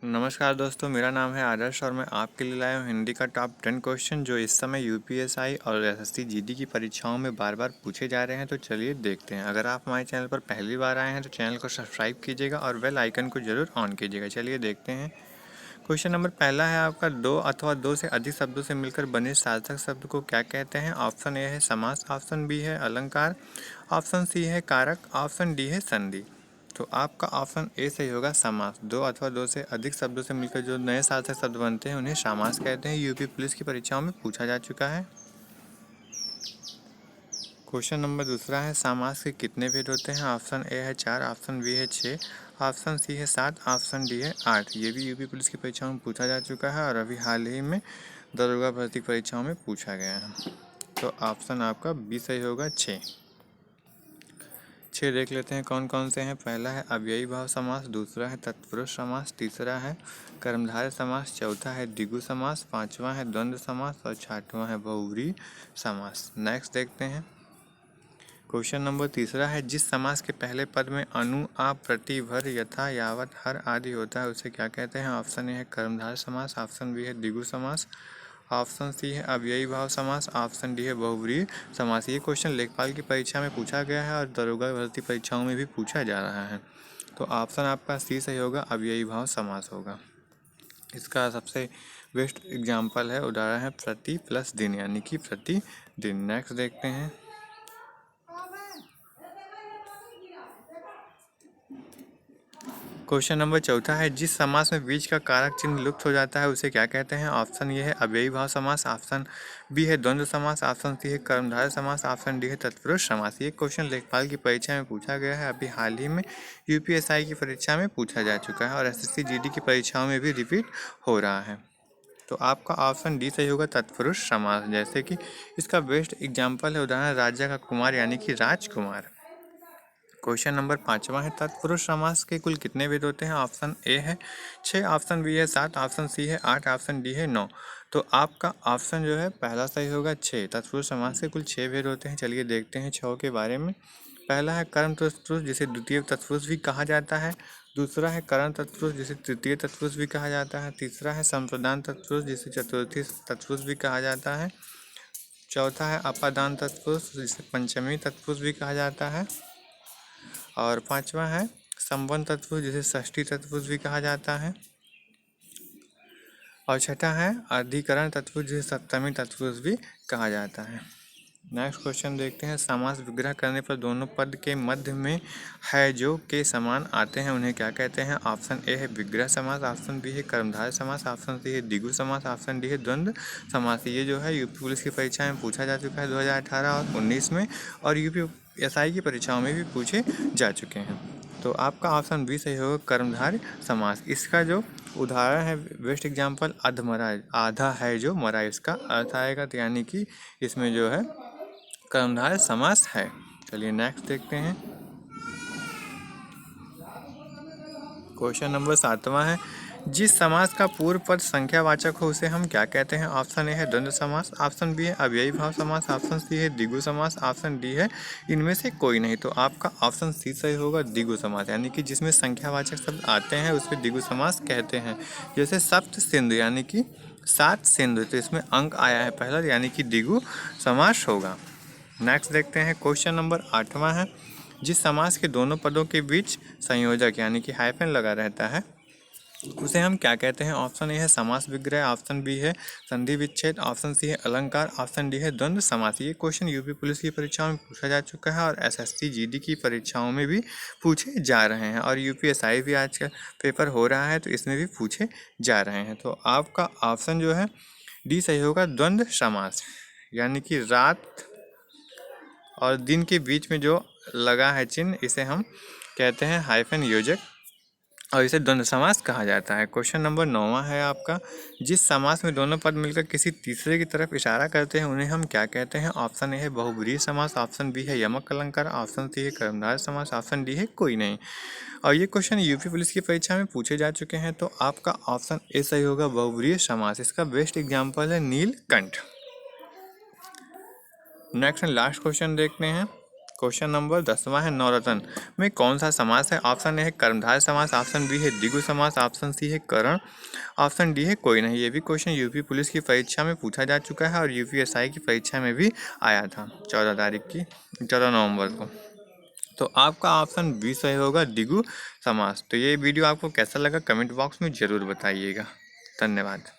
नमस्कार दोस्तों, मेरा नाम है आदर्श और मैं आपके लिए लाया हूँ हिंदी का टॉप 10 क्वेश्चन जो इस समय यूपीएसआई और एसएससी जीडी की परीक्षाओं में बार बार पूछे जा रहे हैं। तो चलिए देखते हैं। अगर आप हमारे चैनल पर पहली बार आए हैं तो चैनल को सब्सक्राइब कीजिएगा और बेल आइकन को जरूर ऑन कीजिएगा। चलिए देखते हैं। क्वेश्चन नंबर पहला है आपका, दो अथवा दो से अधिक शब्दों से मिलकर बने सार्थक शब्द को क्या कहते हैं। ऑप्शन ए है समास, ऑप्शन बी है अलंकार, ऑप्शन सी है कारक, ऑप्शन डी है संधि। तो आपका ऑप्शन ए सही होगा, समास। दो अथवा दो से अधिक शब्दों से मिलकर जो नए सार्थक शब्द बनते हैं उन्हें समास कहते हैं। यूपी पुलिस की परीक्षाओं में पूछा जा चुका है। क्वेश्चन नंबर दूसरा है, समास के कितने भेद होते हैं। ऑप्शन ए है 4, ऑप्शन बी है 6, ऑप्शन सी है 7, ऑप्शन डी है 8। ये भी यूपी पुलिस की परीक्षाओं में पूछा जा चुका है और अभी हाल ही में दरोगा भर्ती परीक्षाओं में पूछा गया है। तो ऑप्शन आपका बी सही होगा, 6। देख लेते हैं कौन कौन से हैं। पहला है अव्ययी भाव समास, दूसरा है तत्पुरुष समास, तीसरा है कर्मधारय समास, चौथा है द्विगु समास, पांचवा है द्वंद्व समास और छठवां है बहुव्रीहि समास। नेक्स्ट देखते हैं। क्वेश्चन नंबर तीसरा है, जिस समास के पहले पद में अनु, आ, प्रति, भर, यथा, यावत, हर आदि होता है उसे क्या कहते हैं। ऑप्शन ए है कर्मधारय समास, ऑप्शन बी है द्विगु समास, ऑप्शन सी है अव्ययी भाव समास, ऑप्शन डी है बहुव्रीहि समास। ये क्वेश्चन लेखपाल की परीक्षा में पूछा गया है और दरोगा भर्ती परीक्षाओं में भी पूछा जा रहा है। तो ऑप्शन आपका सी सही होगा, अव्ययी भाव समास होगा। इसका सबसे बेस्ट एग्जाम्पल है, उदाहरण है प्रति प्लस दिन, यानी कि प्रतिदिन। नेक्स्ट देखते हैं। क्वेश्चन नंबर चौथा है, जिस समास में बीच का कारक चिन्ह लुप्त हो जाता है उसे क्या कहते हैं। ऑप्शन ए है अव्ययी भाव समास, ऑप्शन बी है द्वंद्व समास, ऑप्शन सी है कर्मधारय समास, ऑप्शन डी है तत्पुरुष समास। ये क्वेश्चन लेखपाल की परीक्षा में पूछा गया है। अभी हाल ही में यूपीएसआई की परीक्षा में पूछा जा चुका है और एसएससी जीडी की परीक्षाओं में भी रिपीट हो रहा है। तो आपका ऑप्शन डी सही होगा, तत्पुरुष समास। जैसे कि इसका बेस्ट एग्जाम्पल है, उदाहरण राजा का कुमार, यानी कि राजकुमार। क्वेश्चन नंबर पाँचवा है, तत्पुरुष समास के कुल कितने भेद होते हैं। ऑप्शन ए है 6, ऑप्शन बी है 7, ऑप्शन सी है 8, ऑप्शन डी है 9। तो आपका ऑप्शन जो है पहला सही होगा, 6। तत्पुरुष समास के कुल 6 भेद होते हैं। चलिए देखते हैं 6 के बारे में। पहला है कर्म तत्पुरुष, जिसे द्वितीय तत्पुरुष भी कहा जाता है। दूसरा है करण तत्पुरुष, जिसे तृतीय तत्पुरुष भी कहा जाता है। तीसरा है संप्रदान तत्पुरुष, जिसे चतुर्थी तत्पुरुष भी कहा जाता है। चौथा है अपादान तत्पुरुष, जिसे पंचमी तत्पुरुष भी कहा जाता है। और पांचवा है संबंध तत्पुरुष, जिसे षष्ठी तत्पुरुष भी कहा जाता है। और छठा है अधिकरण तत्पुरुष, जिसे सप्तमी तत्पुरुष भी कहा जाता है। नेक्स्ट क्वेश्चन देखते हैं। समास विग्रह करने पर दोनों पद के मध्य में है जो के समान आते हैं उन्हें क्या कहते हैं। ऑप्शन ए है विग्रह समास, ऑप्शन बी है कर्मधारय समास, ऑप्शन सी है द्विगु समास, ऑप्शन डी है द्वंद्व समास। ये जो है यूपी पुलिस की परीक्षा में पूछा जा चुका है 2018 और 19 में, और यूपीएसआई की परीक्षाओं में भी पूछे जा चुके हैं। तो आपका ऑप्शन बी सही होगा, कर्मधारय समास। इसका जो उदाहरण है, बेस्ट एग्जाम्पल, अधमरा, आधा है जो मरा, इसका अर्थ आएगा। तो यानी कि इसमें जो है कर्मधारय समास है। चलिए नेक्स्ट देखते हैं। क्वेश्चन नंबर 7वां है, जिस समास का पूर्व पद संख्यावाचक हो उसे हम क्या कहते हैं। ऑप्शन ए है द्वंद्व समास, ऑप्शन बी है अव्ययी भाव समास, ऑप्शन सी है द्विगु समास, ऑप्शन डी है इनमें से कोई नहीं। तो आपका ऑप्शन सी सही होगा, द्विगु समास, यानी कि जिसमें संख्यावाचक शब्द आते हैं उसमें द्विगु समास कहते हैं। जैसे सप्त सिंधु, यानी कि 7 सिंधु, तो इसमें अंक आया है पहला, यानी कि द्विगु समास होगा। नेक्स्ट देखते हैं। क्वेश्चन नंबर 8वां है, जिस समास के दोनों पदों के बीच संयोजक यानी कि हाइफन लगा रहता है उसे हम क्या कहते हैं। ऑप्शन ए है समास विग्रह, ऑप्शन बी है संधि विच्छेद, ऑप्शन सी है अलंकार, ऑप्शन डी है द्वंद्व समास। ये क्वेश्चन यूपी पुलिस की परीक्षाओं में पूछा जा चुका है और एसएससी जीडी की परीक्षाओं में भी पूछे जा रहे हैं, और यूपीएसआई भी आज का पेपर हो रहा है तो इसमें भी पूछे जा रहे हैं। तो आपका ऑप्शन जो है डी सही होगा, द्वंद्व समास, यानी कि रात और दिन के बीच में जो लगा है चिन्ह इसे हम कहते हैं हाइफन योजक, और इसे द्वंद्व समास कहा जाता है। क्वेश्चन नंबर 9वां है आपका, जिस समास में दोनों पद मिलकर किसी तीसरे की तरफ इशारा करते हैं उन्हें हम क्या कहते हैं। ऑप्शन ए है बहुब्रीहि समास, ऑप्शन बी है यमक अलंकार, ऑप्शन सी है कर्मधारय समास, ऑप्शन डी है कोई नहीं। और ये क्वेश्चन यूपी पुलिस की परीक्षा में पूछे जा चुके हैं। तो आपका ऑप्शन ए सही होगा, बहुब्रीहि समास। इसका बेस्ट एग्जाम्पल है Neelkanth. Next and last question देखते हैं। क्वेश्चन नंबर 10वां है नवरत्न में कौन सा समास है? ऑप्शन ए है कर्मधारय समास, ऑप्शन बी है द्विगु समास, ऑप्शन सी है करण, ऑप्शन डी है कोई नहीं। ये भी क्वेश्चन यूपी पुलिस की परीक्षा में पूछा जा चुका है और यूपीएसआई की परीक्षा में भी आया था 14 नवंबर को। तो आपका ऑप्शन बी सही होगा, द्विगु समास। तो ये वीडियो आपको कैसा लगा कमेंट बॉक्स में ज़रूर बताइएगा। धन्यवाद।